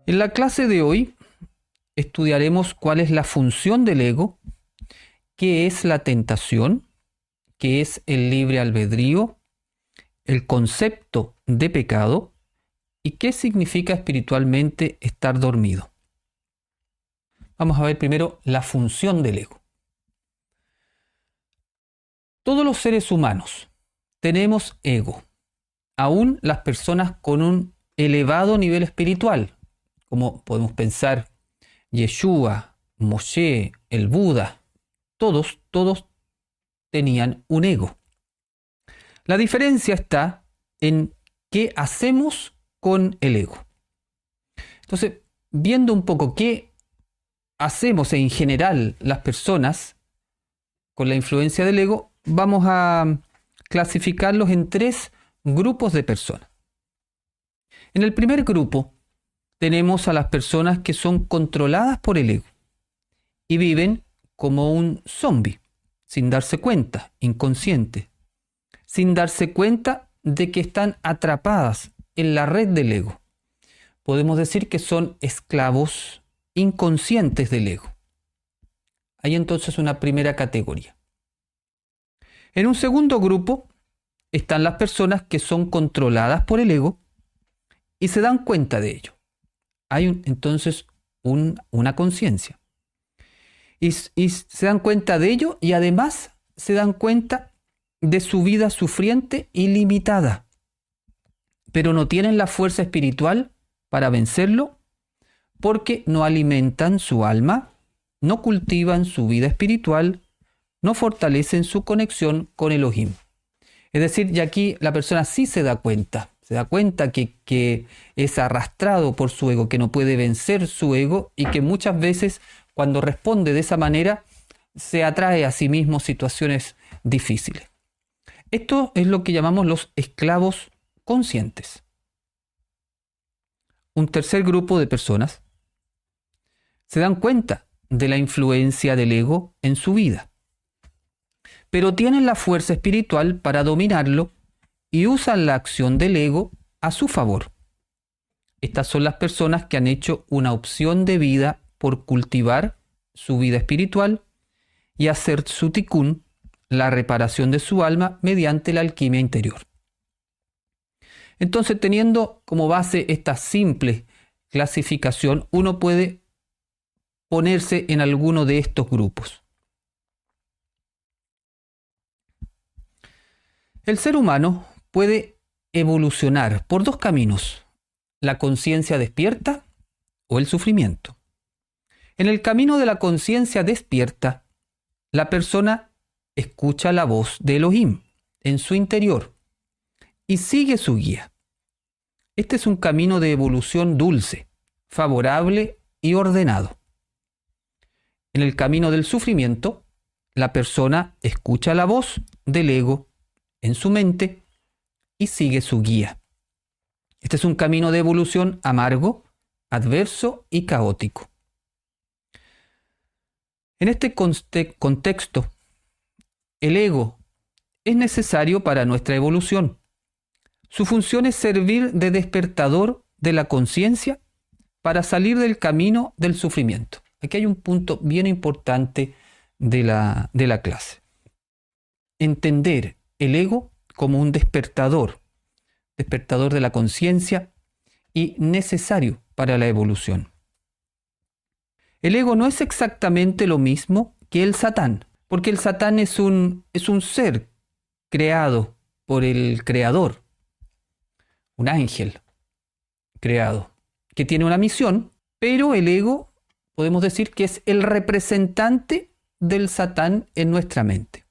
En la clase de hoy estudiaremos cuál es la función del ego, qué es la tentación, qué es el libre albedrío, el concepto de pecado y qué significa espiritualmente estar dormido. Vamos a ver primero la función del ego. Todos los seres humanos tenemos ego, aún las personas con un elevado nivel espiritual, como podemos pensar Yeshua, Moshe, el Buda, todos tenían un ego. La diferencia está en qué hacemos con el ego. Entonces, viendo un poco qué hacemos en general las personas con la influencia del ego, vamos a clasificarlos en 3 grupos de personas. En el primer grupo tenemos a las personas que son controladas por el ego y viven como un zombie, sin darse cuenta, inconsciente, sin darse cuenta de que están atrapadas en la red del ego. Podemos decir que son esclavos inconscientes del ego. Hay entonces una primera categoría. En un segundo grupo están las personas que son controladas por el ego y se dan cuenta de ello. Hay entonces una conciencia. Y se dan cuenta de ello y además se dan cuenta de su vida sufriente y limitada. Pero no tienen la fuerza espiritual para vencerlo porque no alimentan su alma, no cultivan su vida espiritual, no fortalecen su conexión con Elohim. Es decir, y aquí la persona sí se da cuenta que es arrastrado por su ego, que no puede vencer su ego y que muchas veces cuando responde de esa manera se atrae a sí mismo situaciones difíciles. Esto es lo que llamamos los esclavos conscientes. Un tercer grupo de personas se dan cuenta de la influencia del ego en su vida, pero tienen la fuerza espiritual para dominarlo y usan la acción del ego a su favor. Estas son las personas que han hecho una opción de vida por cultivar su vida espiritual y hacer su tikkun, la reparación de su alma mediante la alquimia interior. Entonces, teniendo como base esta simple clasificación, uno puede ponerse en alguno de estos grupos. El ser humano puede evolucionar por 2 caminos: la conciencia despierta o el sufrimiento. En el camino de la conciencia despierta, la persona escucha la voz de Elohim en su interior y sigue su guía. Este es un camino de evolución dulce, favorable y ordenado. En el camino del sufrimiento, la persona escucha la voz del ego en su mente y sigue su guía. Este es un camino de evolución amargo, adverso y caótico. En este contexto, el ego es necesario para nuestra evolución. Su función es servir de despertador de la conciencia para salir del camino del sufrimiento. Aquí hay un punto bien importante de la clase. Entender el ego como un despertador de la conciencia y necesario para la evolución. El ego no es exactamente lo mismo que el Satán, porque el Satán es un ser creado por el Creador, un ángel creado, que tiene una misión, pero el ego podemos decir que es el representante del Satán en nuestra mente.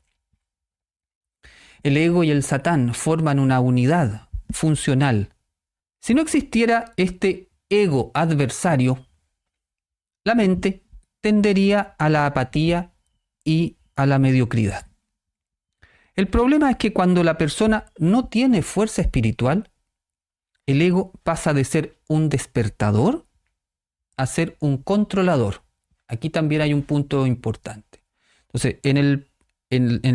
El ego y el Satán forman una unidad funcional. Si no existiera este ego adversario, la mente tendería a la apatía y a la mediocridad. El problema es que cuando la persona no tiene fuerza espiritual, el ego pasa de ser un despertador a ser un controlador. Aquí también hay un punto importante. Entonces, en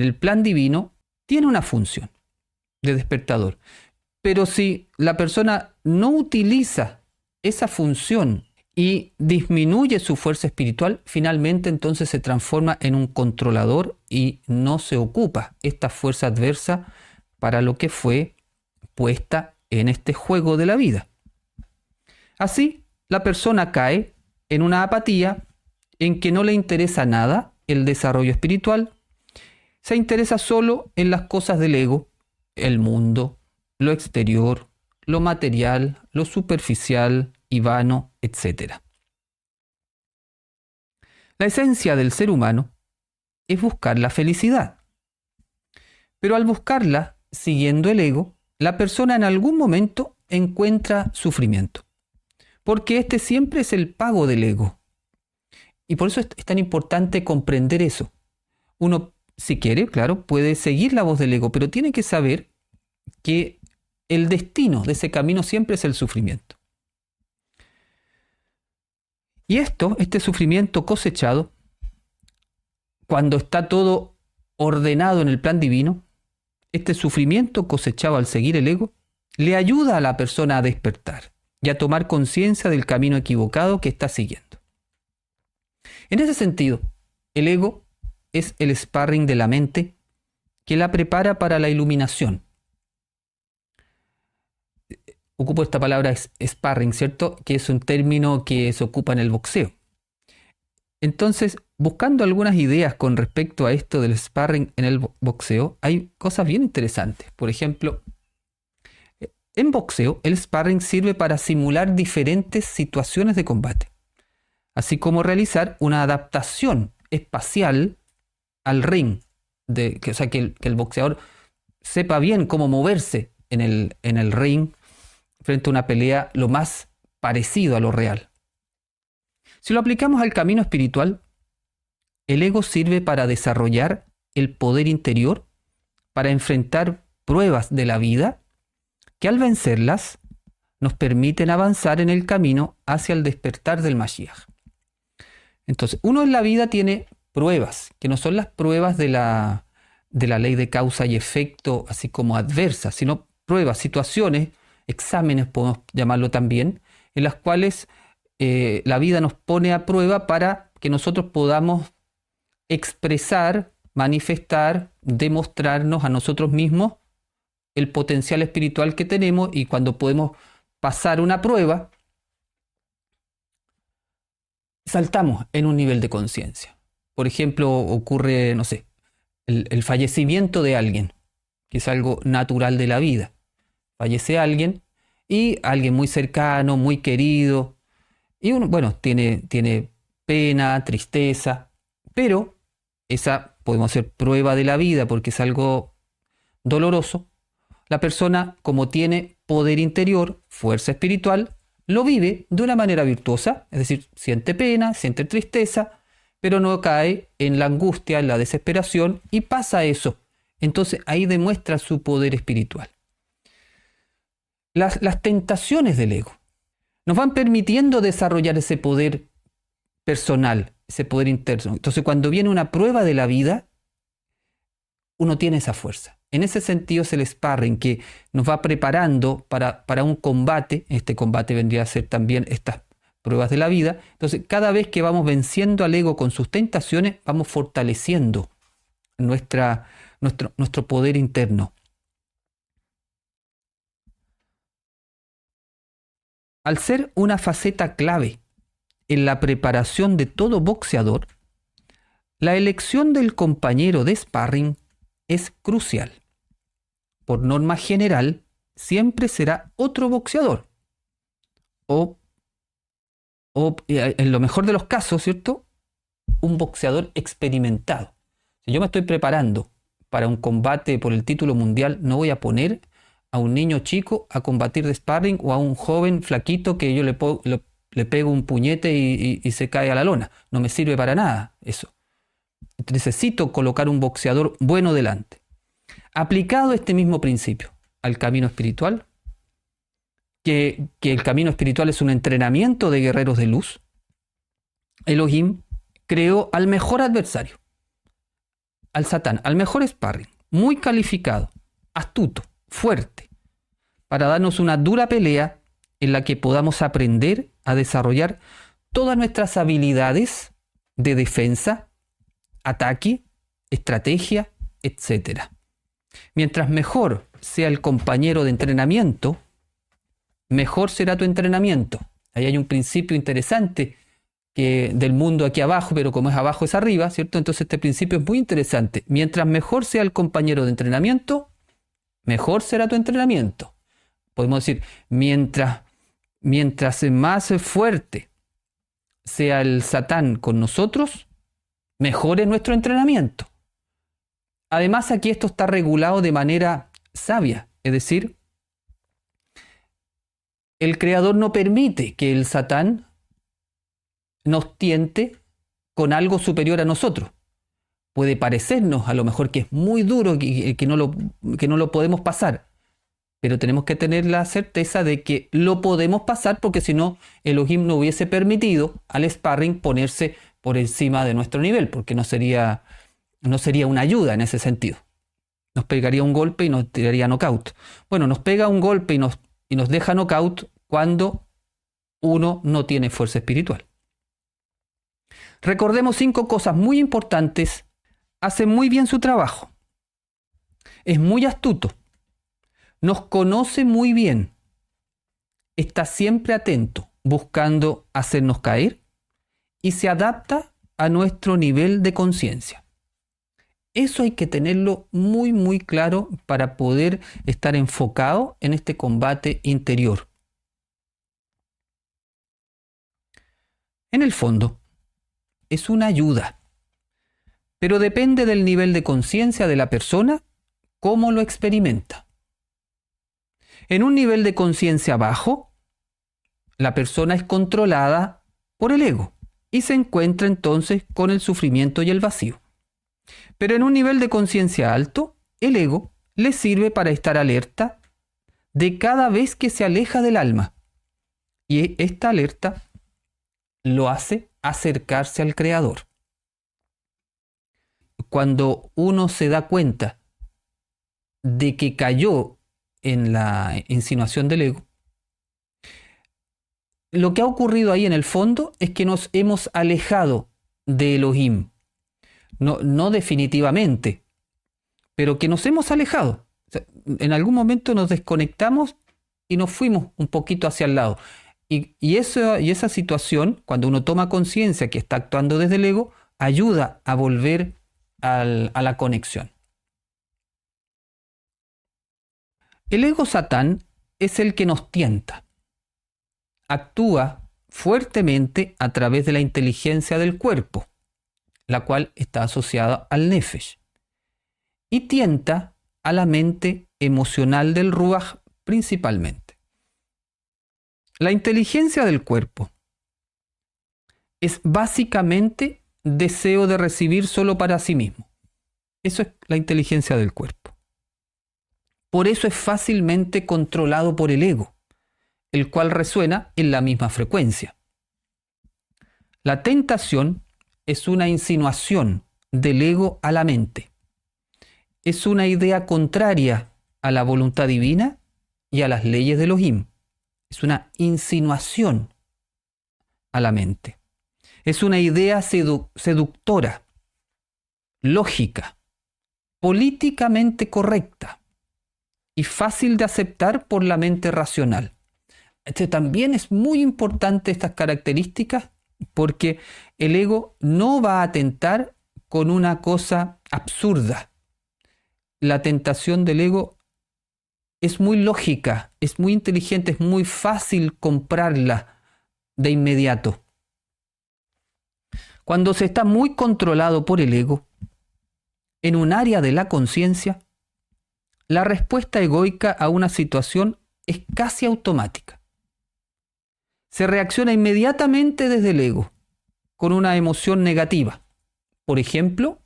el plan divino tiene una función de despertador, pero si la persona no utiliza esa función y disminuye su fuerza espiritual, finalmente entonces se transforma en un controlador y no se ocupa esta fuerza adversa para lo que fue puesta en este juego de la vida. Así, la persona cae en una apatía en que no le interesa nada el desarrollo espiritual, se interesa solo en las cosas del ego, el mundo, lo exterior, lo material, lo superficial y vano, etc. La esencia del ser humano es buscar la felicidad. Pero al buscarla, siguiendo el ego, la persona en algún momento encuentra sufrimiento. Porque este siempre es el pago del ego. Y por eso es tan importante comprender eso. Uno, si quiere, claro, puede seguir la voz del ego, pero tiene que saber que el destino de ese camino siempre es el sufrimiento. Y este sufrimiento cosechado, cuando está todo ordenado en el plan divino, este sufrimiento cosechado al seguir el ego, le ayuda a la persona a despertar y a tomar conciencia del camino equivocado que está siguiendo. En ese sentido, el ego es el sparring de la mente que la prepara para la iluminación. Ocupo esta palabra sparring, ¿cierto? Que es un término que se ocupa en el boxeo. Entonces, buscando algunas ideas con respecto a esto del sparring en el boxeo, hay cosas bien interesantes. Por ejemplo, en boxeo, el sparring sirve para simular diferentes situaciones de combate, así como realizar una adaptación espacial al ring, o sea, que el boxeador sepa bien cómo moverse en el ring frente a una pelea lo más parecido a lo real. Si lo aplicamos al camino espiritual, el ego sirve para desarrollar el poder interior, para enfrentar pruebas de la vida, que al vencerlas nos permiten avanzar en el camino hacia el despertar del Mashiach. Entonces, uno en la vida tiene pruebas, que no son las pruebas de la ley de causa y efecto, así como adversas, sino pruebas, situaciones, exámenes podemos llamarlo también, en las cuales la vida nos pone a prueba para que nosotros podamos expresar, manifestar, demostrarnos a nosotros mismos el potencial espiritual que tenemos, y cuando podemos pasar una prueba, saltamos en un nivel de conciencia. Por ejemplo, ocurre, no sé, el fallecimiento de alguien, que es algo natural de la vida. Fallece alguien, y alguien muy cercano, muy querido, y uno, bueno, tiene pena, tristeza, pero esa podemos hacer prueba de la vida porque es algo doloroso. La persona, como tiene poder interior, fuerza espiritual, lo vive de una manera virtuosa, es decir, siente pena, siente tristeza, pero no cae en la angustia, en la desesperación, y pasa eso. Entonces ahí demuestra su poder espiritual. Las tentaciones del ego nos van permitiendo desarrollar ese poder personal, ese poder interno. Entonces, cuando viene una prueba de la vida, uno tiene esa fuerza. En ese sentido es el sparring que nos va preparando para un combate. Este combate vendría a ser también estas pruebas de la vida. Entonces, cada vez que vamos venciendo al ego con sus tentaciones, vamos fortaleciendo nuestro poder interno. Al ser una faceta clave en la preparación de todo boxeador, la elección del compañero de sparring es crucial. Por norma general, siempre será otro boxeador. O en lo mejor de los casos, ¿cierto?, un boxeador experimentado. Si yo me estoy preparando para un combate por el título mundial, no voy a poner a un niño chico a combatir de sparring, o a un joven flaquito que yo le pego un puñete y se cae a la lona. No me sirve para nada eso. Necesito colocar un boxeador bueno delante. Aplicado este mismo principio al camino espiritual, que el camino espiritual es un entrenamiento de guerreros de luz, Elohim creó al mejor adversario, al Satán, al mejor sparring, muy calificado, astuto, fuerte, para darnos una dura pelea en la que podamos aprender a desarrollar todas nuestras habilidades de defensa, ataque, estrategia, etc. Mientras mejor sea el compañero de entrenamiento, mejor será tu entrenamiento. Ahí hay un principio interesante que del mundo aquí abajo, pero como es abajo es arriba, ¿cierto? Entonces este principio es muy interesante. Mientras mejor sea el compañero de entrenamiento, mejor será tu entrenamiento. Podemos decir, mientras más fuerte sea el Satán con nosotros, mejor es nuestro entrenamiento. Además, aquí esto está regulado de manera sabia, es decir, el Creador no permite que el Satán nos tiente con algo superior a nosotros. Puede parecernos a lo mejor que es muy duro y que no lo podemos pasar, pero tenemos que tener la certeza de que lo podemos pasar, porque si no, Elohim no hubiese permitido al sparring ponerse por encima de nuestro nivel, porque no sería una ayuda en ese sentido. Nos pegaría un golpe y nos tiraría knockout. Bueno, nos pega un golpe y nos deja knockout cuando uno no tiene fuerza espiritual. Recordemos 5 cosas muy importantes. Hace muy bien su trabajo. Es muy astuto. Nos conoce muy bien. Está siempre atento, buscando hacernos caer, y se adapta a nuestro nivel de conciencia. Eso hay que tenerlo muy, muy claro para poder estar enfocado en este combate interior. En el fondo, es una ayuda, pero depende del nivel de conciencia de la persona, cómo lo experimenta. En un nivel de conciencia bajo, la persona es controlada por el ego y se encuentra entonces con el sufrimiento y el vacío. Pero en un nivel de conciencia alto, el ego le sirve para estar alerta de cada vez que se aleja del alma. Y esta alerta lo hace acercarse al Creador. Cuando uno se da cuenta de que cayó en la insinuación del ego, lo que ha ocurrido ahí en el fondo es que nos hemos alejado de Elohim. No definitivamente, pero que nos hemos alejado. O sea, en algún momento nos desconectamos y nos fuimos un poquito hacia el lado. Y esa situación, cuando uno toma conciencia que está actuando desde el ego, ayuda a volver a la conexión. El ego Satán es el que nos tienta. Actúa fuertemente a través de la inteligencia del cuerpo, la cual está asociada al Nefesh, y tienta a la mente emocional del Ruach principalmente. La inteligencia del cuerpo es básicamente deseo de recibir solo para sí mismo. Eso es la inteligencia del cuerpo. Por eso es fácilmente controlado por el ego, el cual resuena en la misma frecuencia. La tentación es una insinuación del ego a la mente. Es una idea contraria a la voluntad divina y a las leyes de Elohim. Es una insinuación a la mente. Es una idea seductora, lógica, políticamente correcta y fácil de aceptar por la mente racional. También es muy importante estas características, porque el ego no va a tentar con una cosa absurda. La tentación del ego es muy lógica, es muy inteligente, es muy fácil comprarla de inmediato. Cuando se está muy controlado por el ego, en un área de la conciencia, la respuesta egoica a una situación es casi automática. Se reacciona inmediatamente desde el ego, con una emoción negativa. Por ejemplo,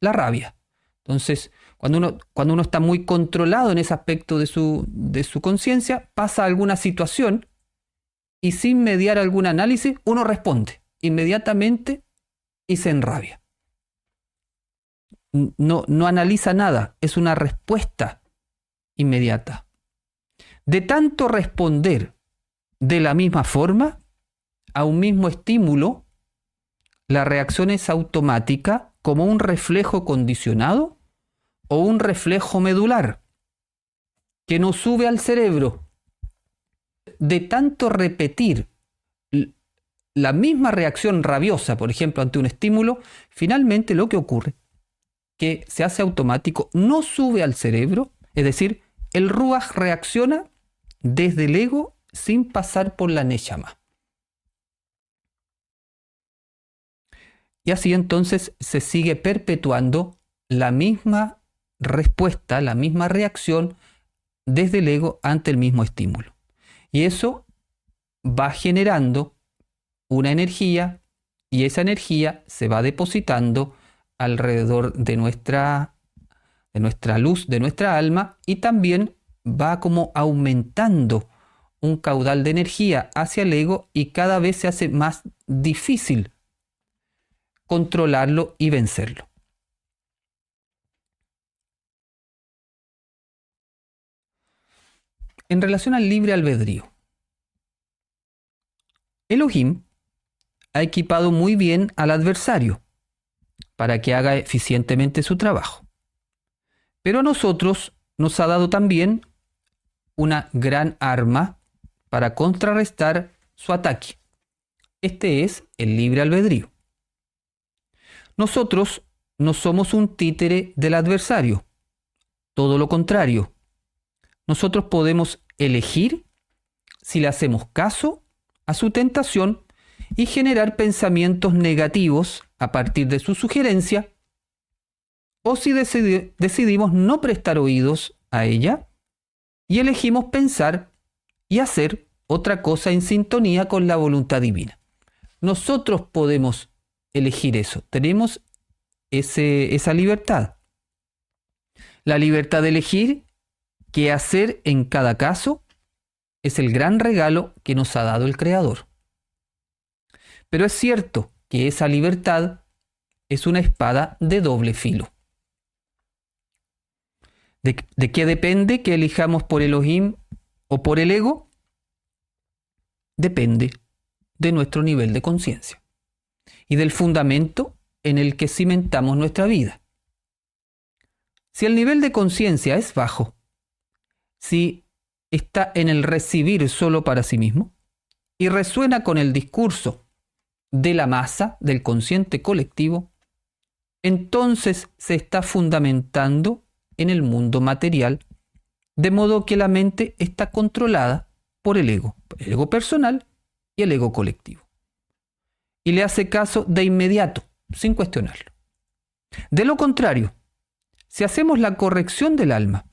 la rabia. Entonces, cuando uno está muy controlado en ese aspecto de su conciencia, pasa alguna situación y sin mediar algún análisis, uno responde inmediatamente y se enrabia. No analiza nada, es una respuesta inmediata. De tanto responder de la misma forma, a un mismo estímulo, la reacción es automática como un reflejo condicionado o un reflejo medular que nos sube al cerebro. De tanto repetir la misma reacción rabiosa, por ejemplo, ante un estímulo, finalmente lo que ocurre, que se hace automático, no sube al cerebro, es decir, el Ruach reacciona desde el ego sin pasar por la Neshama. Y así entonces se sigue perpetuando la misma respuesta, la misma reacción desde el ego ante el mismo estímulo. Y eso va generando una energía y esa energía se va depositando alrededor de nuestra luz, de nuestra alma, y también va como aumentando un caudal de energía hacia el ego y cada vez se hace más difícil controlarlo y vencerlo. En relación al libre albedrío, Elohim ha equipado muy bien al adversario para que haga eficientemente su trabajo. Pero a nosotros nos ha dado también una gran arma para contrarrestar su ataque. Este es el libre albedrío. Nosotros no somos un títere del adversario, todo lo contrario. Nosotros podemos elegir si le hacemos caso a su tentación y generar pensamientos negativos a partir de su sugerencia, o si decidimos no prestar oídos a ella y elegimos pensar y hacer otra cosa en sintonía con la voluntad divina. Nosotros podemos elegir eso, tenemos esa libertad. La libertad de elegir qué hacer en cada caso es el gran regalo que nos ha dado el Creador. Pero es cierto que esa libertad es una espada de doble filo. ¿De qué depende que elijamos por Elohim o por el ego? Depende de nuestro nivel de conciencia y del fundamento en el que cimentamos nuestra vida. Si el nivel de conciencia es bajo, si está en el recibir solo para sí mismo y resuena con el discurso de la masa, del consciente colectivo, entonces se está fundamentando en el mundo material, de modo que la mente está controlada por el ego personal y el ego colectivo. Y le hace caso de inmediato, sin cuestionarlo. De lo contrario, si hacemos la corrección del alma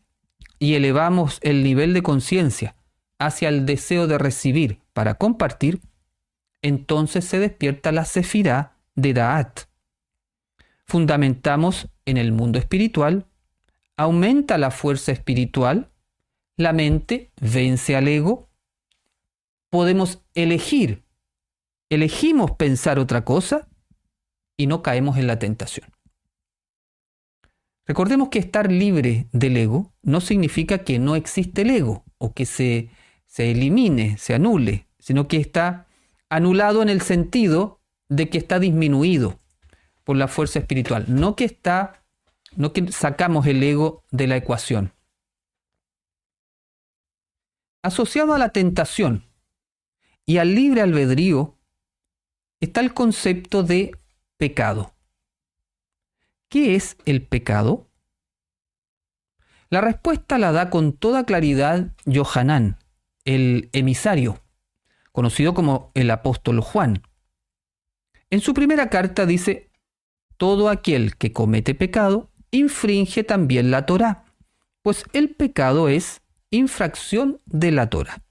y elevamos el nivel de conciencia hacia el deseo de recibir para compartir, entonces se despierta la sefirá de Da'at. Fundamentamos en el mundo espiritual, aumenta la fuerza espiritual, la mente vence al ego, podemos elegimos pensar otra cosa y no caemos en la tentación. Recordemos que estar libre del ego no significa que no existe el ego o que se elimine, se anule, sino que está anulado en el sentido de que está disminuido por la fuerza espiritual, no que sacamos el ego de la ecuación. Asociado a la tentación y al libre albedrío está el concepto de pecado. ¿Qué es el pecado? La respuesta la da con toda claridad Yohanan, el emisario, conocido como el apóstol Juan. En su primera carta dice: todo aquel que comete pecado infringe también la Torá, pues el pecado es infracción de la Torá.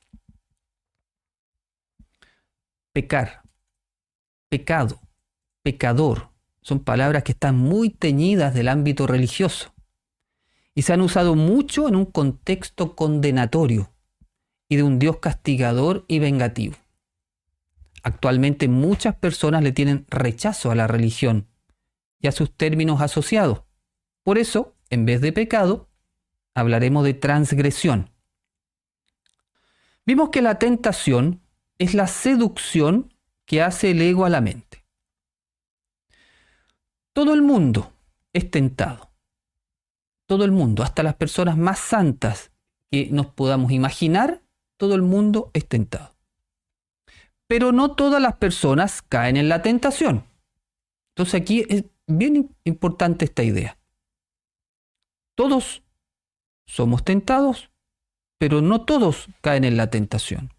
Pecar, pecado, pecador, son palabras que están muy teñidas del ámbito religioso y se han usado mucho en un contexto condenatorio y de un Dios castigador y vengativo. Actualmente muchas personas le tienen rechazo a la religión y a sus términos asociados. Por eso, en vez de pecado, hablaremos de transgresión. Vimos que la tentación es la seducción que hace el ego a la mente. Todo el mundo es tentado. Todo el mundo, hasta las personas más santas que nos podamos imaginar, todo el mundo es tentado. Pero no todas las personas caen en la tentación. Entonces aquí es bien importante esta idea. Todos somos tentados, pero no todos caen en la tentación.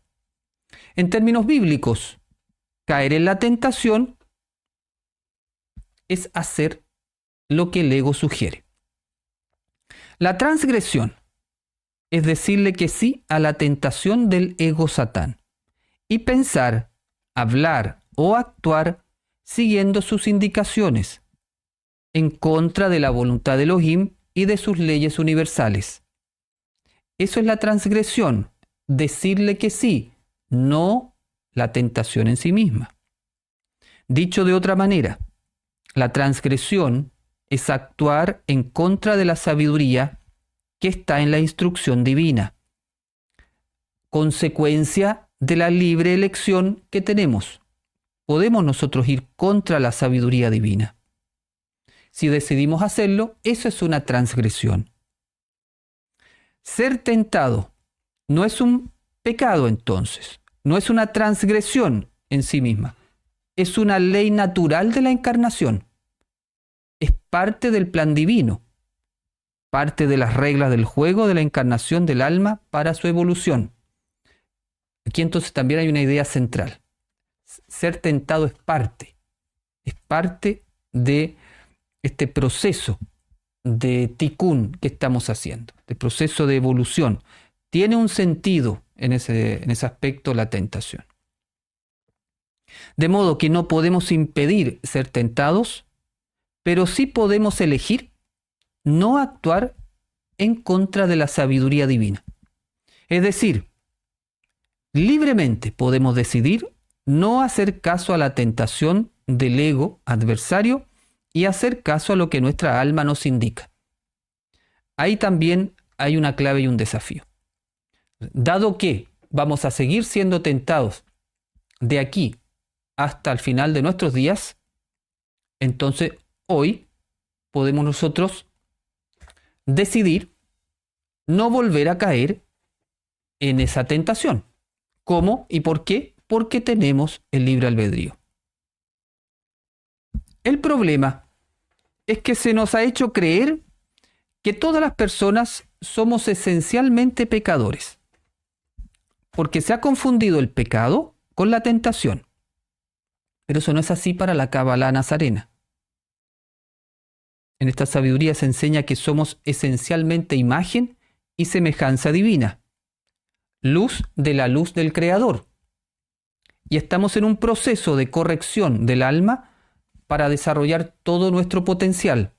En términos bíblicos, caer en la tentación es hacer lo que el ego sugiere. La transgresión es decirle que sí a la tentación del ego Satán y pensar, hablar o actuar siguiendo sus indicaciones, en contra de la voluntad de Elohim y de sus leyes universales. Eso es la transgresión, decirle que sí, no la tentación en sí misma. Dicho de otra manera, la transgresión es actuar en contra de la sabiduría que está en la instrucción divina, consecuencia de la libre elección que tenemos. Podemos nosotros ir contra la sabiduría divina. Si decidimos hacerlo, eso es una transgresión. Ser tentado no es un pecado entonces, no es una transgresión en sí misma, es una ley natural de la encarnación. Es parte del plan divino, parte de las reglas del juego de la encarnación del alma para su evolución. Aquí entonces también hay una idea central. Ser tentado es parte de este proceso de tikkun que estamos haciendo, de proceso de evolución. Tiene un sentido en ese aspecto la tentación. De modo que no podemos impedir ser tentados, pero sí podemos elegir no actuar en contra de la sabiduría divina. Es decir, libremente podemos decidir no hacer caso a la tentación del ego adversario y hacer caso a lo que nuestra alma nos indica. Ahí también hay una clave y un desafío. Dado que vamos a seguir siendo tentados de aquí hasta el final de nuestros días, entonces hoy podemos nosotros decidir no volver a caer en esa tentación. ¿Cómo y por qué? Porque tenemos el libre albedrío. El problema es que se nos ha hecho creer que todas las personas somos esencialmente pecadores, porque se ha confundido el pecado con la tentación. Pero eso no es así para la Cábala nazarena. En esta sabiduría se enseña que somos esencialmente imagen y semejanza divina, luz de la luz del Creador. Y estamos en un proceso de corrección del alma para desarrollar todo nuestro potencial.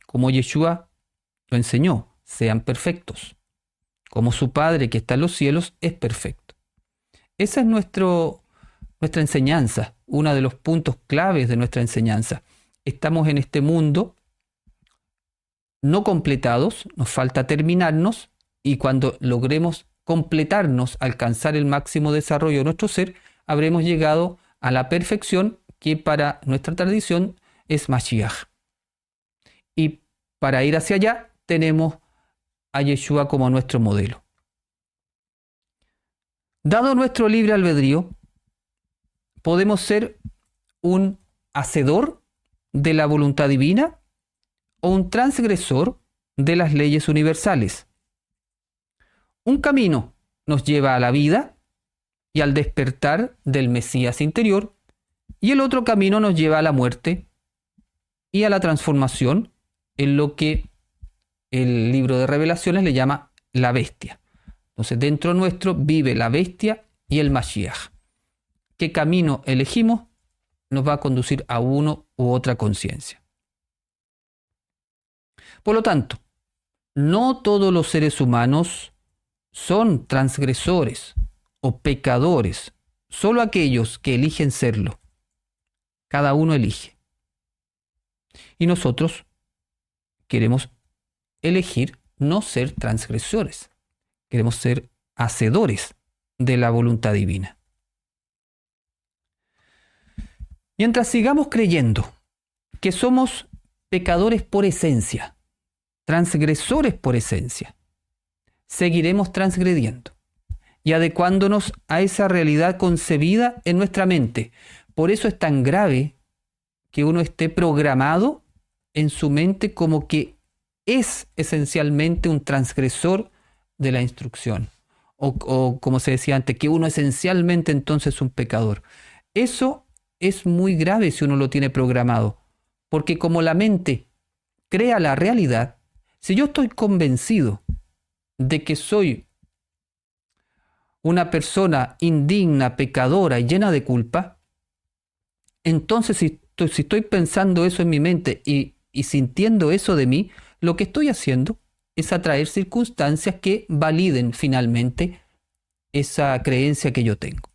Como Yeshua lo enseñó, sean perfectos, como su Padre que está en los cielos es perfecto. Esa es nuestra enseñanza, uno de los puntos claves de nuestra enseñanza. Estamos en este mundo no completados, nos falta terminarnos, y cuando logremos completarnos, alcanzar el máximo desarrollo de nuestro ser, habremos llegado a la perfección que para nuestra tradición es Mashiach. Y para ir hacia allá tenemos a Yeshua como nuestro modelo. Dado nuestro libre albedrío, podemos ser un hacedor de la voluntad divina o un transgresor de las leyes universales. Un camino nos lleva a la vida y al despertar del Mesías interior, y el otro camino nos lleva a la muerte y a la transformación en lo que el libro de Revelaciones le llama la bestia. Entonces, dentro nuestro vive la bestia y el Mashiach. ¿Qué camino elegimos? Nos va a conducir a uno u otra conciencia. Por lo tanto, no todos los seres humanos son transgresores o pecadores, solo aquellos que eligen serlo. Cada uno elige. Y nosotros queremos elegir no ser transgresores. Queremos ser hacedores de la voluntad divina. Mientras sigamos creyendo que somos pecadores por esencia, transgresores por esencia, seguiremos transgrediendo y adecuándonos a esa realidad concebida en nuestra mente. Por eso es tan grave que uno esté programado en su mente como que es esencialmente un transgresor de la instrucción. O como se decía antes, que uno esencialmente entonces es un pecador. Eso es muy grave si uno lo tiene programado, porque como la mente crea la realidad, si yo estoy convencido de que soy una persona indigna, pecadora y llena de culpa, entonces si estoy pensando eso en mi mente y sintiendo eso de mí, lo que estoy haciendo es atraer circunstancias que validen finalmente esa creencia que yo tengo.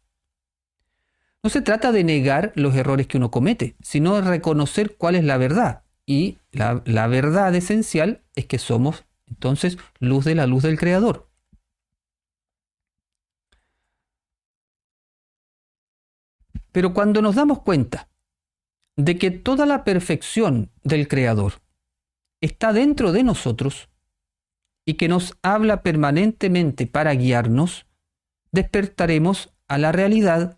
No se trata de negar los errores que uno comete, sino de reconocer cuál es la verdad. Y la verdad esencial es que somos entonces luz de la luz del Creador. Pero cuando nos damos cuenta de que toda la perfección del Creador está dentro de nosotros y que nos habla permanentemente para guiarnos, despertaremos a la realidad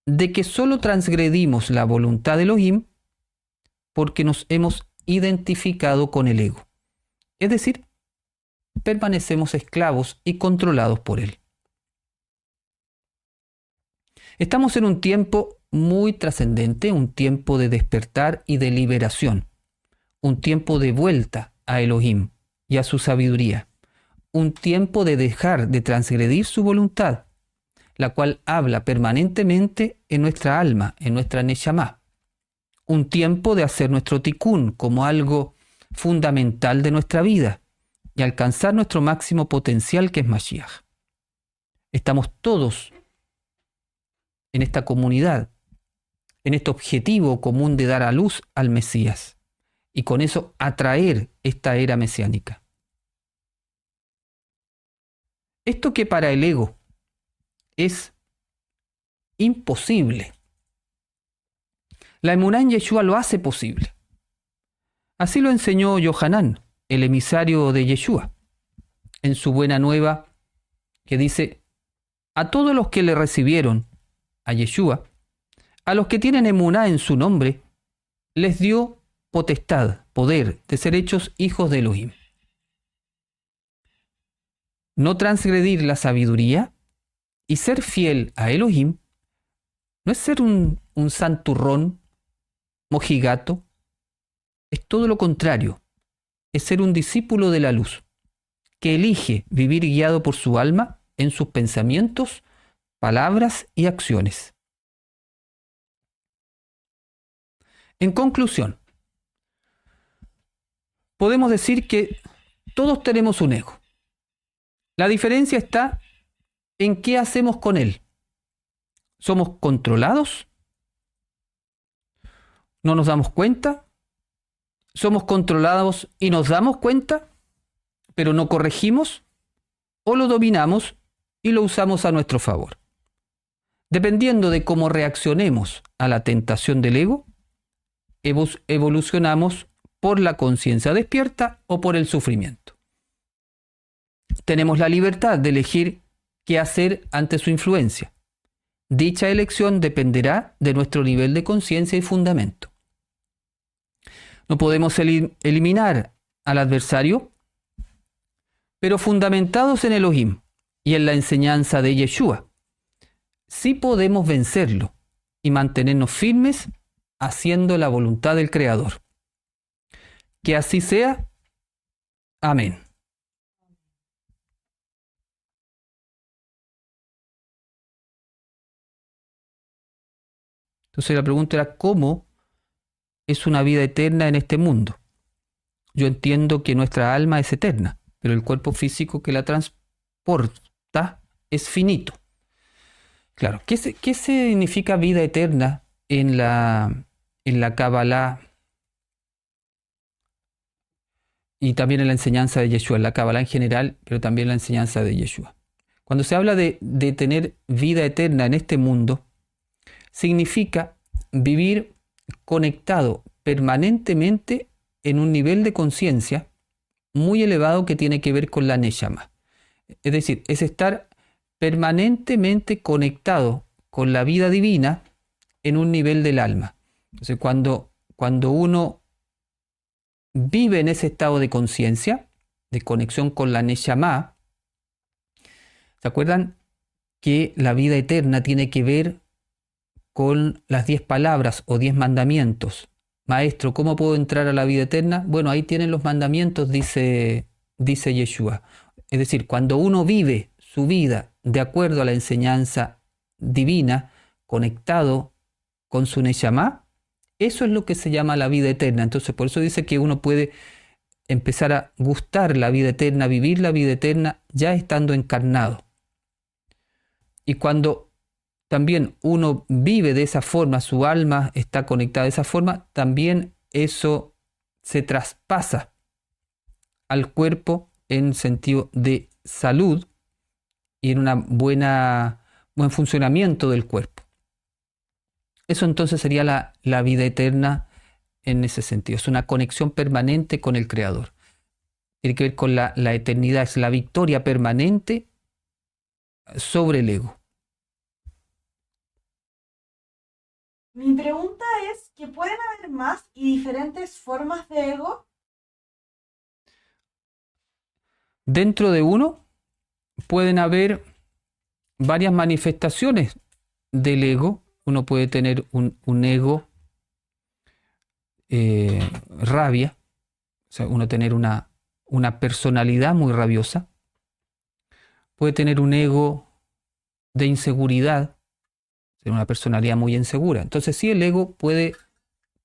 de que solo transgredimos la voluntad de Elohim porque nos hemos identificado con el ego. Es decir, permanecemos esclavos y controlados por él. Estamos en un tiempo muy trascendente, un tiempo de despertar y de liberación, un tiempo de vuelta a Elohim y a su sabiduría, un tiempo de dejar de transgredir su voluntad, la cual habla permanentemente en nuestra alma, en nuestra Neshama. Un tiempo de hacer nuestro tikkun como algo fundamental de nuestra vida y alcanzar nuestro máximo potencial que es Mashiach. Estamos todos en esta comunidad, en este objetivo común de dar a luz al Mesías y con eso atraer esta era mesiánica. Esto que para el ego es imposible, la emuná en Yeshua lo hace posible. Así lo enseñó Yohanan, el emisario de Yeshua, en su buena nueva, que dice: a todos los que le recibieron, a Yeshua, a los que tienen emuná en su nombre, les dio potestad, poder de ser hechos hijos de Elohim. No transgredir la sabiduría y ser fiel a Elohim no es ser un santurrón, mojigato, es todo lo contrario, es ser un discípulo de la luz, que elige vivir guiado por su alma en sus pensamientos, palabras y acciones. En conclusión, podemos decir que todos tenemos un ego. La diferencia está en qué hacemos con él. ¿Somos controlados? ¿No nos damos cuenta? ¿Somos controlados y nos damos cuenta, pero no corregimos? ¿O lo dominamos y lo usamos a nuestro favor? Dependiendo de cómo reaccionemos a la tentación del ego, evolucionamos por la conciencia despierta o por el sufrimiento. Tenemos la libertad de elegir qué hacer ante su influencia. Dicha elección dependerá de nuestro nivel de conciencia y fundamento. No podemos eliminar al adversario, pero fundamentados en Elohim y en la enseñanza de Yeshua, sí podemos vencerlo y mantenernos firmes haciendo la voluntad del Creador. Que así sea. Amén. Entonces la pregunta era: ¿cómo es una vida eterna en este mundo? Yo entiendo que nuestra alma es eterna, pero el cuerpo físico que la transporta es finito. Claro, ¿qué significa vida eterna en la Kabbalah y también en la enseñanza de Yeshua? En la Kabbalah en general, pero también en la enseñanza de Yeshua. Cuando se habla de tener vida eterna en este mundo, significa vivir conectado permanentemente en un nivel de conciencia muy elevado que tiene que ver con la Neshama. Es decir, es estar permanentemente conectado con la vida divina en un nivel del alma. Entonces, cuando uno vive en ese estado de conciencia, de conexión con la Neshama, ¿se acuerdan que la vida eterna tiene que ver con las 10 palabras o 10 mandamientos? Maestro, ¿cómo puedo entrar a la vida eterna? Bueno, ahí tienen los mandamientos, dice Yeshua. Es decir, cuando uno vive su vida de acuerdo a la enseñanza divina, conectado con su Neshama, eso es lo que se llama la vida eterna. Entonces, por eso dice que uno puede empezar a gustar la vida eterna, vivir la vida eterna, ya estando encarnado. Y cuando también uno vive de esa forma, su alma está conectada de esa forma, también eso se traspasa al cuerpo en sentido de salud y en un buen funcionamiento del cuerpo. Eso entonces sería la vida eterna en ese sentido. Es una conexión permanente con el Creador. Tiene que ver con la eternidad, es la victoria permanente sobre el ego. Mi pregunta es que pueden haber más y diferentes formas de ego. Dentro de uno pueden haber varias manifestaciones del ego. Uno puede tener un ego rabia, o sea, uno tener una personalidad muy rabiosa. Puede tener un ego de inseguridad, ser una personalidad muy insegura. Entonces sí, el ego puede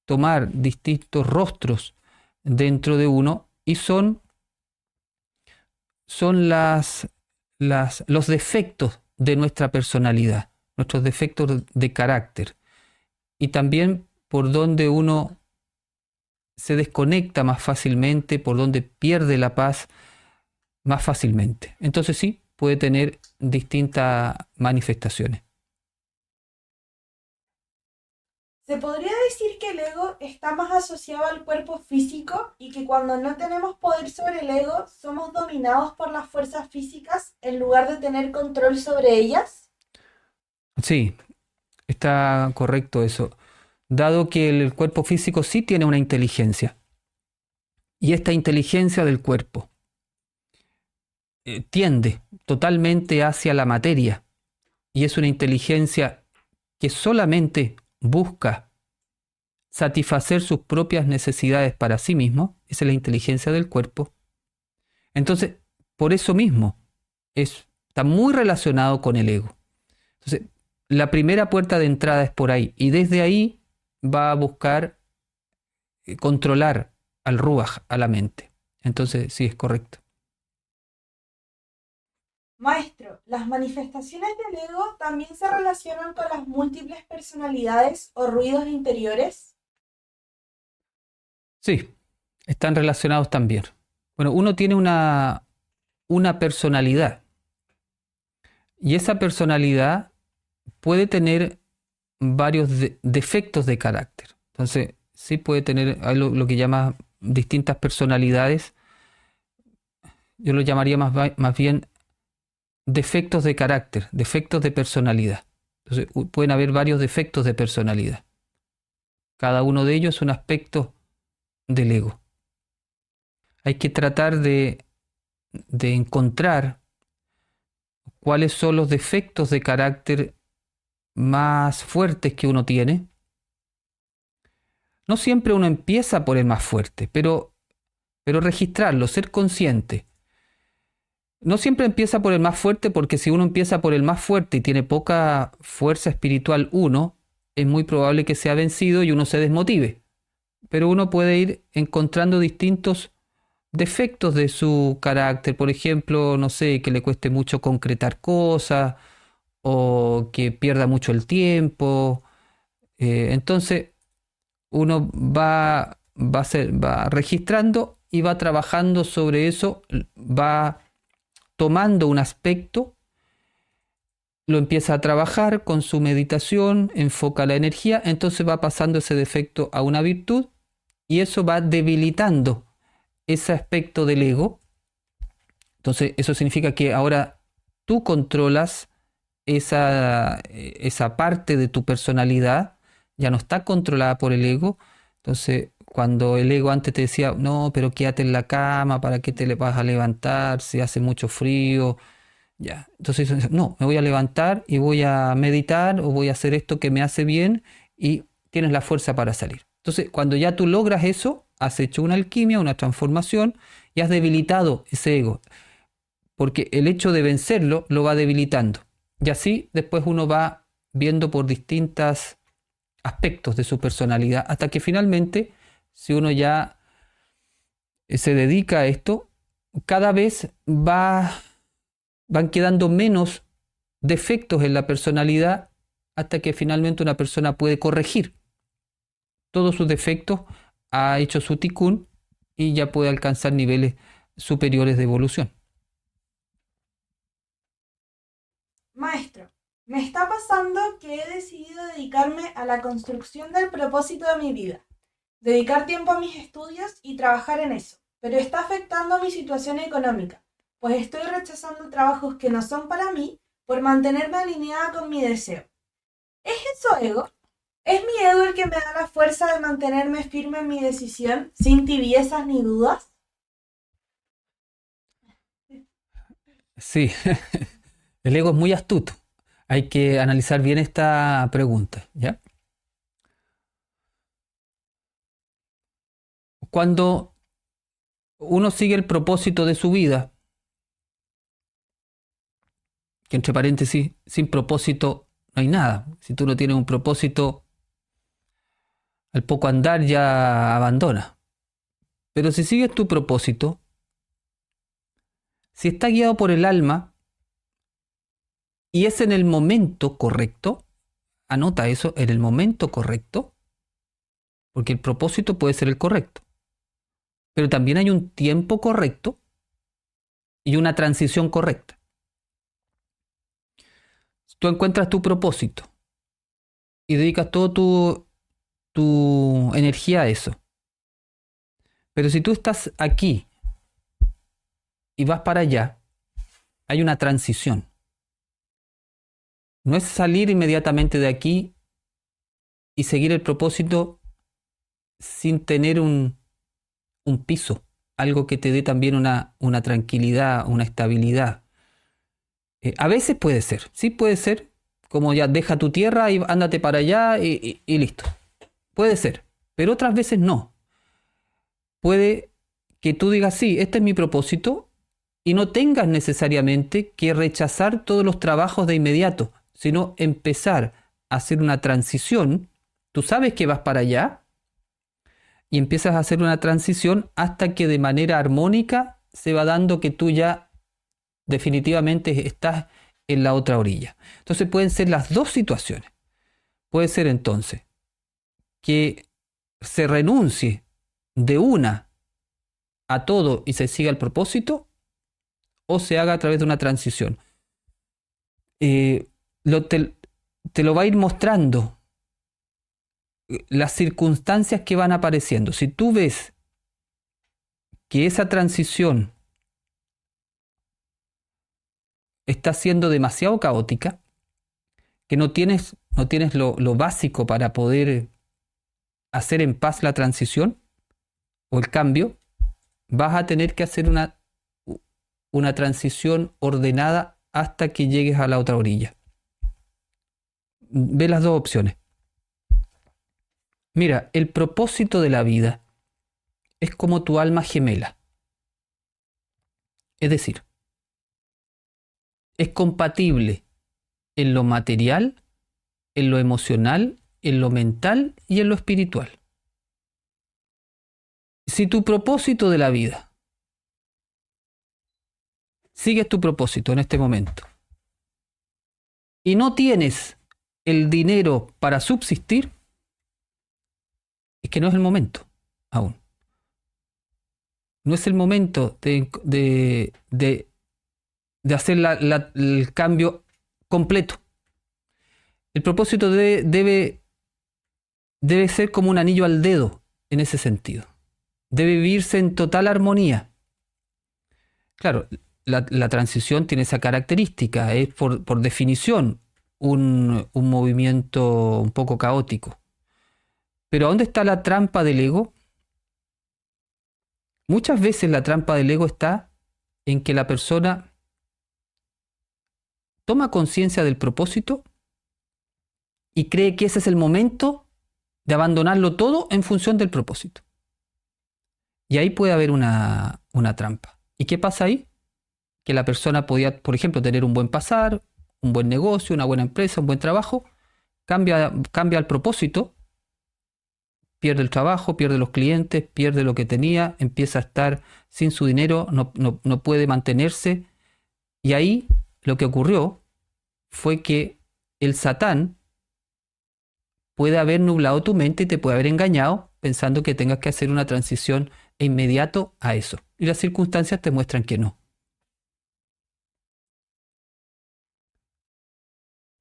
tomar distintos rostros dentro de uno y son los defectos de nuestra personalidad, nuestros defectos de carácter, y también por donde uno se desconecta más fácilmente, por donde pierde la paz más fácilmente. Entonces sí, puede tener distintas manifestaciones. ¿Se podría decir que el ego está más asociado al cuerpo físico y que cuando no tenemos poder sobre el ego somos dominados por las fuerzas físicas en lugar de tener control sobre ellas? Sí, está correcto eso. Dado que el cuerpo físico sí tiene una inteligencia, y esta inteligencia del cuerpo tiende totalmente hacia la materia, y es una inteligencia que solamente busca satisfacer sus propias necesidades para sí mismo, esa es la inteligencia del cuerpo. Entonces, por eso mismo, está muy relacionado con el ego. Entonces, la primera puerta de entrada es por ahí, y desde ahí va a buscar controlar al ruaj, a la mente. Entonces, sí, es correcto. Maestro, ¿las manifestaciones del ego también se relacionan con las múltiples personalidades o ruidos interiores? Sí, están relacionados también. Bueno, uno tiene una personalidad, y esa personalidad puede tener varios defectos de carácter. Entonces, sí puede tener lo que llama distintas personalidades. Yo lo llamaría más bien defectos de carácter, defectos de personalidad. Entonces, pueden haber varios defectos de personalidad. Cada uno de ellos es un aspecto del ego. Hay que tratar de encontrar cuáles son los defectos de carácter más fuertes que uno tiene. No siempre uno empieza por el más fuerte, pero registrarlo, ser consciente. No siempre empieza por el más fuerte, porque si uno empieza por el más fuerte y tiene poca fuerza espiritual es muy probable que sea vencido y uno se desmotive. Pero uno puede ir encontrando distintos defectos de su carácter. Por ejemplo, no sé, que le cueste mucho concretar cosas o que pierda mucho el tiempo. Entonces uno va registrando y va trabajando sobre eso, va tomando un aspecto lo empieza a trabajar con su meditación, enfoca la energía, entonces va pasando ese defecto a una virtud y eso va debilitando ese aspecto del ego. Entonces eso significa que ahora tú controlas esa parte de tu personalidad, ya no está controlada por el ego. Entonces cuando el ego antes te decía, no, pero quédate en la cama, ¿para qué te le vas a levantar si hace mucho frío? Ya. Entonces, no, me voy a levantar y voy a meditar o voy a hacer esto que me hace bien y tienes la fuerza para salir. Entonces, cuando ya tú logras eso, has hecho una alquimia, una transformación y has debilitado ese ego, porque el hecho de vencerlo lo va debilitando. Y así después uno va viendo por distintos aspectos de su personalidad, hasta que finalmente, si uno ya se dedica a esto, cada vez van quedando menos defectos en la personalidad hasta que finalmente una persona puede corregir todos sus defectos, ha hecho su tikkun y ya puede alcanzar niveles superiores de evolución. Maestro, me está pasando que he decidido dedicarme a la construcción del propósito de mi vida, dedicar tiempo a mis estudios y trabajar en eso, pero está afectando mi situación económica, pues estoy rechazando trabajos que no son para mí por mantenerme alineada con mi deseo. ¿Es eso ego? ¿Es mi ego el que me da la fuerza de mantenerme firme en mi decisión, sin tibiezas ni dudas? Sí, el ego es muy astuto. Hay que analizar bien esta pregunta, ¿ya? Cuando uno sigue el propósito de su vida, que entre paréntesis, sin propósito no hay nada. Si tú no tienes un propósito, al poco andar ya abandona. Pero si sigues tu propósito, si está guiado por el alma y es en el momento correcto, anota eso, en el momento correcto, porque el propósito puede ser el correcto. Pero también hay un tiempo correcto y una transición correcta. Tú encuentras tu propósito y dedicas toda tu energía a eso. Pero si tú estás aquí y vas para allá, hay una transición. No es salir inmediatamente de aquí y seguir el propósito sin tener un piso, algo que te dé también una tranquilidad, una estabilidad. A veces puede ser, sí puede ser, como ya deja tu tierra y ándate para allá y listo. Puede ser, pero otras veces no. Puede que tú digas, sí, este es mi propósito y no tengas necesariamente que rechazar todos los trabajos de inmediato, sino empezar a hacer una transición. Tú sabes que vas para allá y empiezas a hacer una transición hasta que de manera armónica se va dando que tú ya definitivamente estás en la otra orilla. Entonces pueden ser las dos situaciones. Puede ser entonces que se renuncie de una a todo y se siga el propósito, o se haga a través de una transición. Te lo va a ir mostrando las circunstancias que van apareciendo. Si tú ves que esa transición está siendo demasiado caótica, que no tienes lo básico para poder hacer en paz la transición o el cambio, vas a tener que hacer una transición ordenada hasta que llegues a la otra orilla. Ve las dos opciones. Mira, el propósito de la vida es como tu alma gemela. Es decir, es compatible en lo material, en lo emocional, en lo mental y en lo espiritual. Si tu propósito de la vida, sigues tu propósito en este momento y no tienes el dinero para subsistir, es que no es el momento aún. No es el momento de hacer el cambio completo. El propósito debe ser como un anillo al dedo en ese sentido. Debe vivirse en total armonía. Claro, la transición tiene esa característica, es por definición un movimiento un poco caótico. Pero ¿dónde está la trampa del ego? Muchas veces la trampa del ego está en que la persona toma conciencia del propósito y cree que ese es el momento de abandonarlo todo en función del propósito. Y ahí puede haber una trampa. ¿Y qué pasa ahí? Que la persona podía, por ejemplo, tener un buen pasar, un buen negocio, una buena empresa, un buen trabajo, cambia el propósito, pierde el trabajo, pierde los clientes, pierde lo que tenía, empieza a estar sin su dinero, no puede mantenerse. Y ahí lo que ocurrió fue que el Satán puede haber nublado tu mente y te puede haber engañado pensando que tengas que hacer una transición inmediato a eso. Y las circunstancias te muestran que no.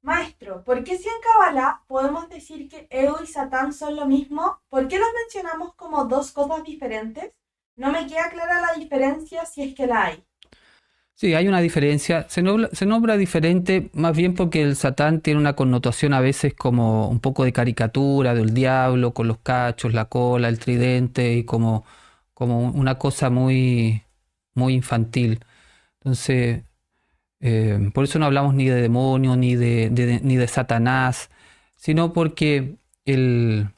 Maestro, ¿por qué si en Kabbalah podemos decir que ego y Satán son lo mismo? ¿Por qué los mencionamos como dos cosas diferentes? No me queda clara la diferencia si es que la hay. Sí, hay una diferencia. Se nombra diferente más bien porque el Satán tiene una connotación a veces como un poco de caricatura del diablo, con los cachos, la cola, el tridente y como una cosa muy, muy infantil. Entonces, por eso no hablamos ni de demonio, ni de Satanás, sino porque el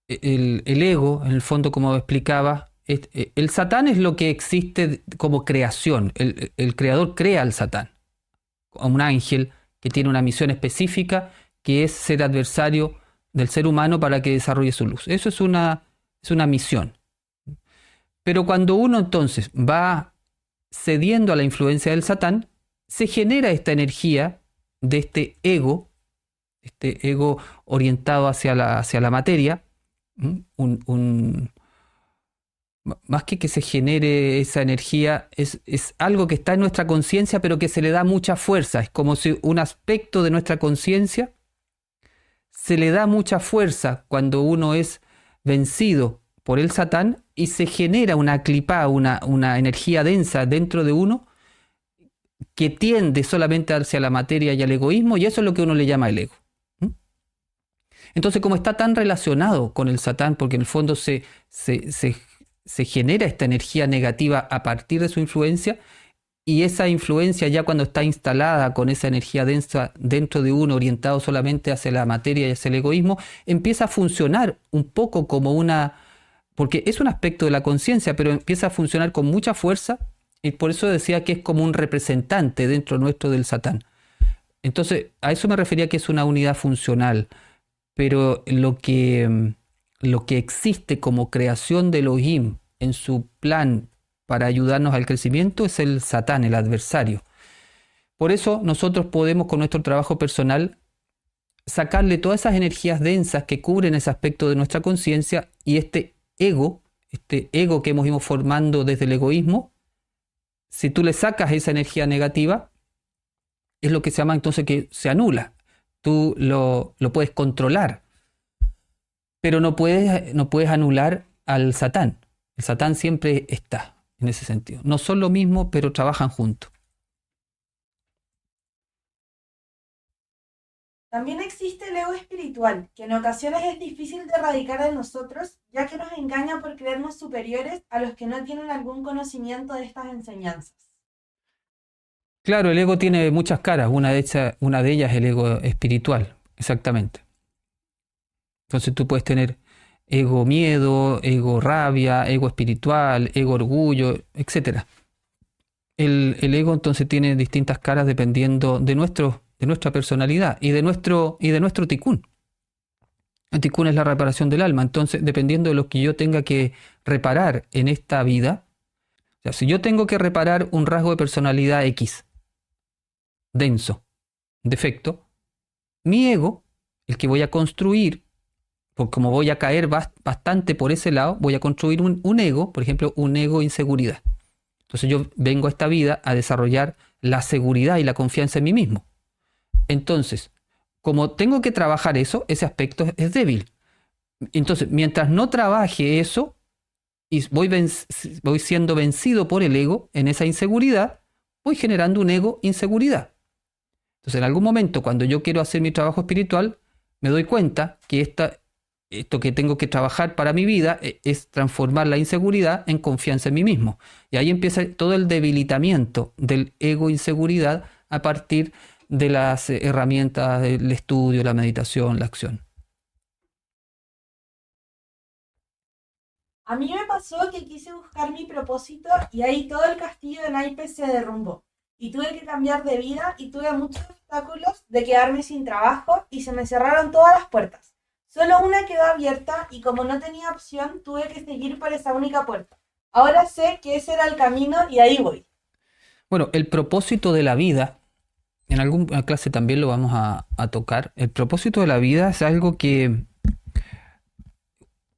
ego, en el fondo, como explicaba, el Satán es lo que existe como creación. El creador crea al Satán, un ángel que tiene una misión específica, que es ser adversario del ser humano para que desarrolle su luz. Eso es una misión. Pero cuando uno entonces va cediendo a la influencia del Satán, se genera esta energía de este ego orientado hacia la materia, más que se genere esa energía, es algo que está en nuestra conciencia, pero que se le da mucha fuerza. Es como si un aspecto de nuestra conciencia se le da mucha fuerza cuando uno es vencido por el Satán y se genera una clipá, una energía densa dentro de uno que tiende solamente hacia la materia y al egoísmo, y eso es lo que uno le llama el ego. Entonces, como está tan relacionado con el Satán, porque en el fondo se genera esta energía negativa a partir de su influencia, y esa influencia ya cuando está instalada con esa energía densa dentro de uno, orientado solamente hacia la materia y hacia el egoísmo, empieza a funcionar un poco como porque es un aspecto de la conciencia, pero empieza a funcionar con mucha fuerza, y por eso decía que es como un representante dentro nuestro del Satán. Entonces, a eso me refería que es una unidad funcional, pero lo que existe como creación de Elohim en su plan para ayudarnos al crecimiento es el Satán, el adversario. Por eso nosotros podemos con nuestro trabajo personal sacarle todas esas energías densas que cubren ese aspecto de nuestra conciencia, y este ego que hemos ido formando desde el egoísmo, si tú le sacas esa energía negativa, es lo que se llama entonces que se anula. Tú lo puedes controlar, pero no puedes anular al Satán. El Satán siempre está en ese sentido. No son lo mismo, pero trabajan juntos. También existe el ego espiritual, que en ocasiones es difícil de erradicar de nosotros, ya que nos engaña por creernos superiores a los que no tienen algún conocimiento de estas enseñanzas. Claro, el ego tiene muchas caras. Una de ellas es el ego espiritual, exactamente. Entonces tú puedes tener ego miedo, ego rabia, ego espiritual, ego orgullo, etc. El ego entonces tiene distintas caras dependiendo de nuestra personalidad y de nuestro tikkun. El tikkun es la reparación del alma. Entonces, dependiendo de lo que yo tenga que reparar en esta vida, o sea, si yo tengo que reparar un rasgo de personalidad X, denso, defecto, mi ego, el que voy a construir, porque como voy a caer bastante por ese lado, voy a construir un ego, por ejemplo, un ego inseguridad. Entonces yo vengo a esta vida a desarrollar la seguridad y la confianza en mí mismo. Entonces, como tengo que trabajar eso, ese aspecto es débil. Entonces, mientras no trabaje eso y voy siendo vencido por el ego en esa inseguridad, voy generando un ego inseguridad. Entonces, en algún momento, cuando yo quiero hacer mi trabajo espiritual, me doy cuenta que esto que tengo que trabajar para mi vida es transformar la inseguridad en confianza en mí mismo. Y ahí empieza todo el debilitamiento del ego inseguridad a partir de las herramientas del estudio, la meditación, la acción. A mí me pasó que quise buscar mi propósito y ahí todo el castillo de naipes se derrumbó. Y tuve que cambiar de vida y tuve muchos obstáculos de quedarme sin trabajo y se me cerraron todas las puertas. Solo una quedó abierta y como no tenía opción, tuve que seguir por esa única puerta. Ahora sé que ese era el camino y ahí voy. Bueno, el propósito de la vida, en alguna clase también lo vamos a tocar. El propósito de la vida es algo que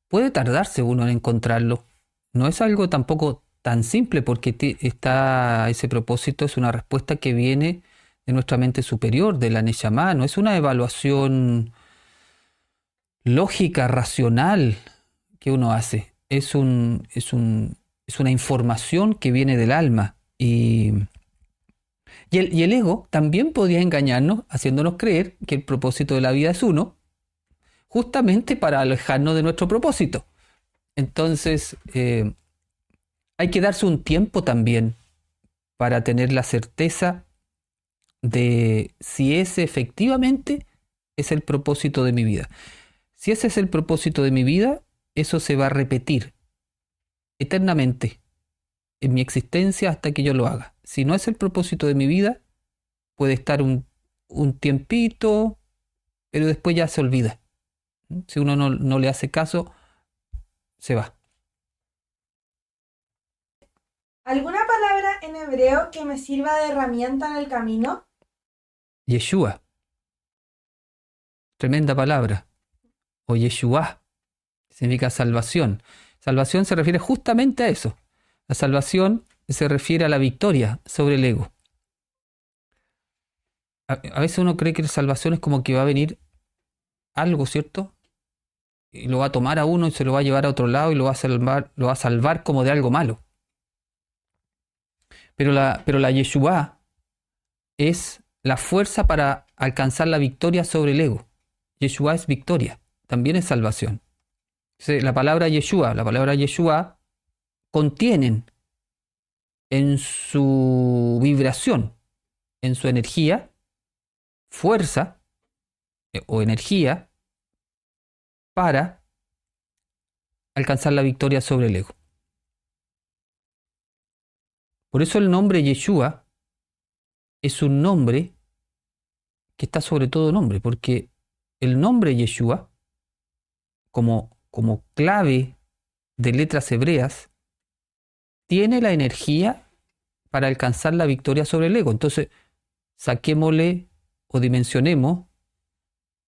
puede tardarse uno en encontrarlo. No es algo tampoco tan simple porque ese propósito es una respuesta que viene de nuestra mente superior, de la Neshama. No es una evaluación lógica, racional que uno hace. Es una información que viene del alma. Y el ego también podría engañarnos haciéndonos creer que el propósito de la vida es uno, justamente para alejarnos de nuestro propósito. Entonces, hay que darse un tiempo también para tener la certeza de si ese efectivamente es el propósito de mi vida. Si ese es el propósito de mi vida, eso se va a repetir eternamente en mi existencia hasta que yo lo haga. Si no es el propósito de mi vida, puede estar un tiempito, pero después ya se olvida. Si uno no le hace caso, se va. ¿Alguna palabra en hebreo que me sirva de herramienta en el camino? Yeshua. Tremenda palabra. O Yeshua. Significa salvación. Salvación se refiere justamente a eso. La salvación se refiere a la victoria sobre el ego. A veces uno cree que la salvación es como que va a venir algo, ¿cierto? Y lo va a tomar a uno y se lo va a llevar a otro lado y lo va a salvar como de algo malo. Pero la Yeshua es la fuerza para alcanzar la victoria sobre el ego. Yeshua es victoria, también es salvación. Entonces, la palabra Yeshua contienen en su vibración, en su energía, fuerza o energía para alcanzar la victoria sobre el ego. Por eso el nombre Yeshua es un nombre que está sobre todo nombre, porque el nombre Yeshua, como clave de letras hebreas, tiene la energía para alcanzar la victoria sobre el ego. Entonces, saquémosle o dimensionemos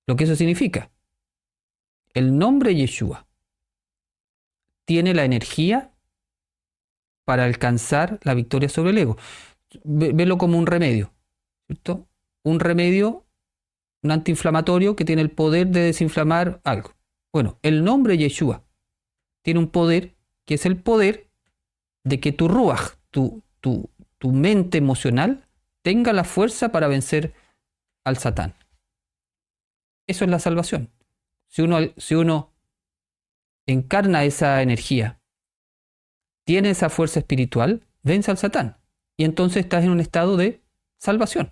lo que eso significa. El nombre Yeshua tiene la energía para alcanzar la victoria sobre el ego. Velo como un remedio, ¿cierto? Un remedio, un antiinflamatorio que tiene el poder de desinflamar algo. Bueno, el nombre Yeshua tiene un poder que es el poder de que tu ruaj, tu mente emocional, tenga la fuerza para vencer al Satán. Eso es la salvación. Si uno encarna esa energía, tiene esa fuerza espiritual, vence al Satán. Y entonces estás en un estado de salvación.